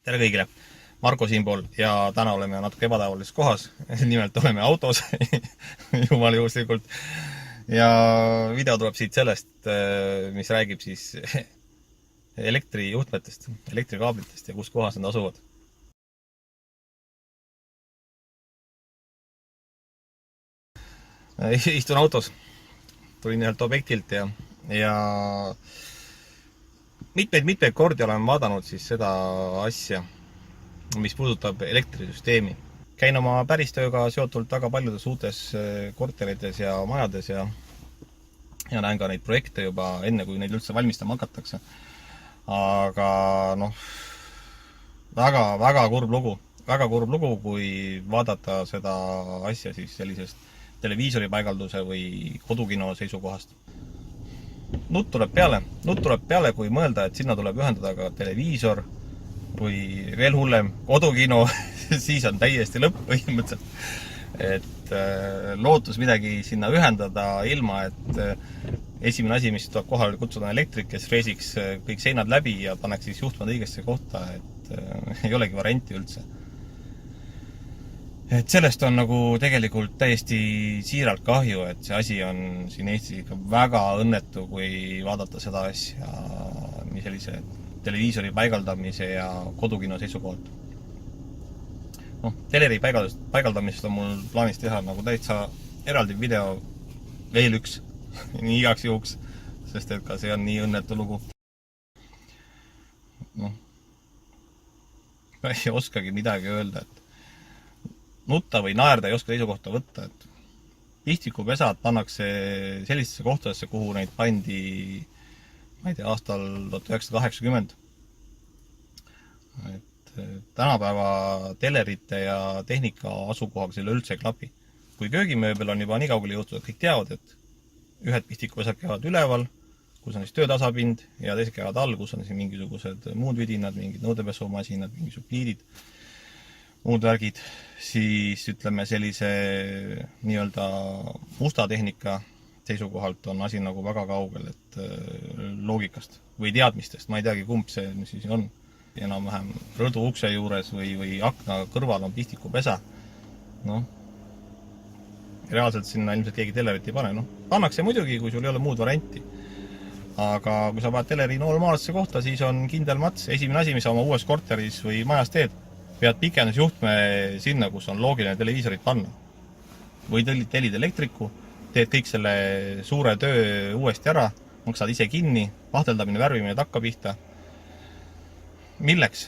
Tere kõigile! Marko siinpool ja täna oleme natuke ebatavalises kohas. Nimelt oleme autos, jumal juhuslikult. Ja video tuleb siit sellest, mis räägib siis elektrijuhtmetest, elektrikaablitest ja kus kohas nad asuvad. Istun autos, tulin ühelt objektilt ja mitmeid kordi olen vaadanud siis seda asja, mis puudutab elektrisüsteemi. Käin oma päristööga seotult väga paljudes uutes korterites ja majades ja näen ka neid projekte juba enne, kui neid üldse valmistama hakatakse. Aga väga kurb lugu. Väga kurb lugu, kui vaadata seda asja siis sellisest televiisori paigalduse või kodukino seisukohast. Nutt tuleb peale, kui mõelda, et sinna tuleb ühendada ka televiisor või veel hullem kodukino, siis on täiesti lõpp põhimõtteliselt. Et lootus midagi sinna ühendada ilma, et esimene asi, mis tuleb kohale kutsuda elektrik, kes reesiks kõik seinad läbi ja paneks siis juhtmed õigesse kohta, et ei olegi varianti üldse. Et sellest on nagu tegelikult täiesti siiralt kahju, et see asi on siin Eestis ikka väga õnnetu, kui vaadata seda asja nii sellise televiisori paigaldamise ja kodukino seisukohalt. Teleri paigaldamisest on mul plaanis teha nagu täitsa eraldi video veel üks, nii igaks juhuks, sest et ka see on nii õnnetu lugu. Ma ei oskagi midagi öelda, et nutta või naerda ei oska seisukohta võtta, et pistikupesad pannakse sellistesse kohtadesse, kuhu neid pandi, ma ei tea, aastal 1980. Et tänapäeva telerite ja tehnika asukohaga selle üldse ei klapi. Kui köögimööbel on juba nii kaugele jõutud, et kõik teavad, et ühed pistikupesad käivad üleval, kus on siis töötasapind, ja teised käivad all, kus on siis mingisugused muud vidinad, mingid nõudepesumasinad, mingisugused pliidid, muud värgid, siis ütleme sellise nii-öelda musta tehnika seisukohalt on asi nagu väga kaugel, et loogikast või teadmistest, ma ei teagi, kumb see siis on. Enam-vähem rõdu ukse juures või akna kõrval on pistikupesa. Reaalselt sinna ilmselt keegi telerit ei pane. Pannakse muidugi, kui sul ei ole muud varianti. Aga kui sa vaad teleri normaalsesse kohta, siis on kindel mats. Esimene asi, mis sa oma uues korteris või majas teed, pead pikendusjuhtme sinna, kus on loogiline televiisorit panna. Või tellid elektriku, teed kõik selle suure töö uuesti ära, maksad ise kinni, vahteldamine, värvimine takka pihta. Milleks?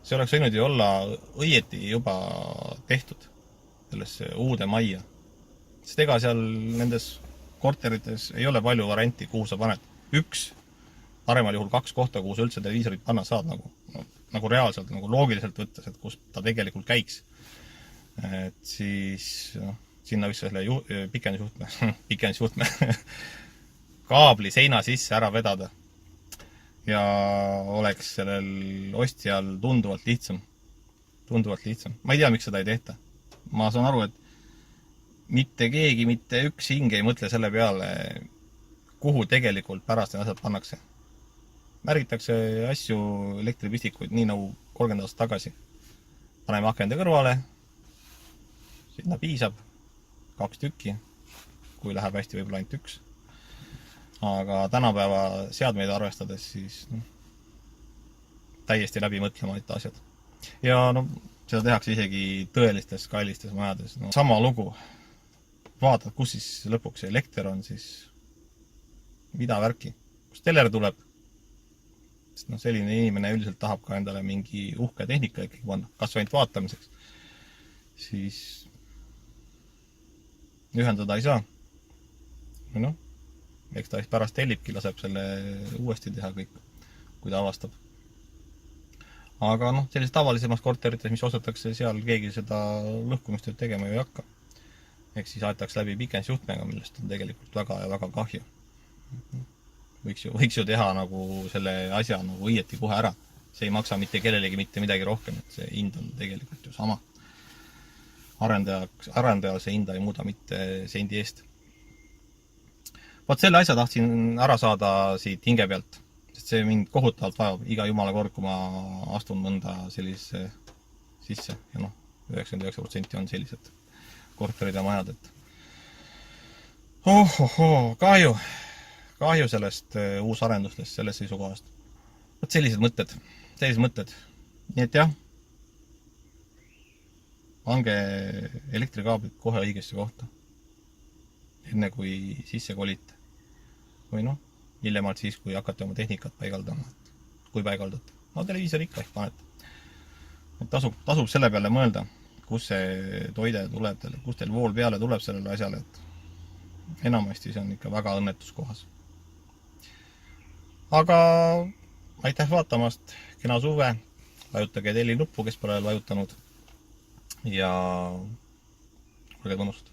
See oleks võinud ju olla õieti juba tehtud sellesse uude majja. Sest ega seal nendes korterites ei ole palju varianti, kuhu sa paned. Üks, paremal juhul 2 kohta, kuhu sa üldse televiisorit panna saad nagu reaalselt, nagu loogiliselt võttes, et kus ta tegelikult käiks. Et siis sinna võiks selle pikendusjuhtme kaabli seina sisse ära vedada ja oleks sellel ostjal tunduvalt lihtsam. Ma ei tea, miks seda ei tehta. Ma saan aru, et mitte keegi, mitte üks hing ei mõtle selle peale, kuhu tegelikult pärast need asjad pannakse. Märgitakse asju elektripistikuid nii nagu 30 aastat tagasi. Paneme akende kõrvale, sinna piisab 2 tükki, kui läheb hästi võib-olla ainult 1. Aga tänapäeva seadmeid arvestades siis täiesti läbi mõtlemata asjad. Ja seda tehakse isegi tõelistes kaelistes majades. Sama lugu. Vaatad, kus siis lõpuks elekter on, siis mida värki. Kus teler tuleb? Selline inimene üldiselt tahab ka endale mingi uhke tehnika ikkagi panna, kas ainult vaatamiseks. Siis ühendada ei saa. Eks ta pärast tellibki, laseb selle uuesti teha kõik, kui ta avastab. Aga sellises tavalisemas korterites, mis ostetakse, seal keegi seda lõhkumistööd tegema ei hakka. Ehk siis aetaks läbi pikendusjuhtmega, millest on tegelikult väga ja väga kahju. Võiks ju teha nagu selle asja nagu õieti kohe ära. See ei maksa mitte kellelegi mitte midagi rohkem, et see hind on tegelikult ju sama. Arendajal see hinda ei muuda mitte sendi eest. Vaat selle asja tahtsin ära saada siit hinge pealt. Sest see mind kohutavalt vajab iga jumala kord, kui ma astun mõnda sellisesse sisse ja 99% on sellised korterid ja majad, et kahju sellest uusarendustest, sellest seisukohast. Võt sellised mõtted. Nii et jah, pange elektrikaablit kohe õigesse kohta, enne kui sisse kolite. Või hiljemalt siis, kui hakkate oma tehnikat paigaldama, kui paigaldate. Televiisor ikka ehk panete. Et tasub selle peale mõelda, kus see toide tuleb, kus teil vool peale tuleb sellele asjale, et enamasti see on ikka väga õnnetuskohas. Aga aitäh vaatamast, kena suve, vajutage telli nuppu, kes pole vajutanud ja olge tunnust.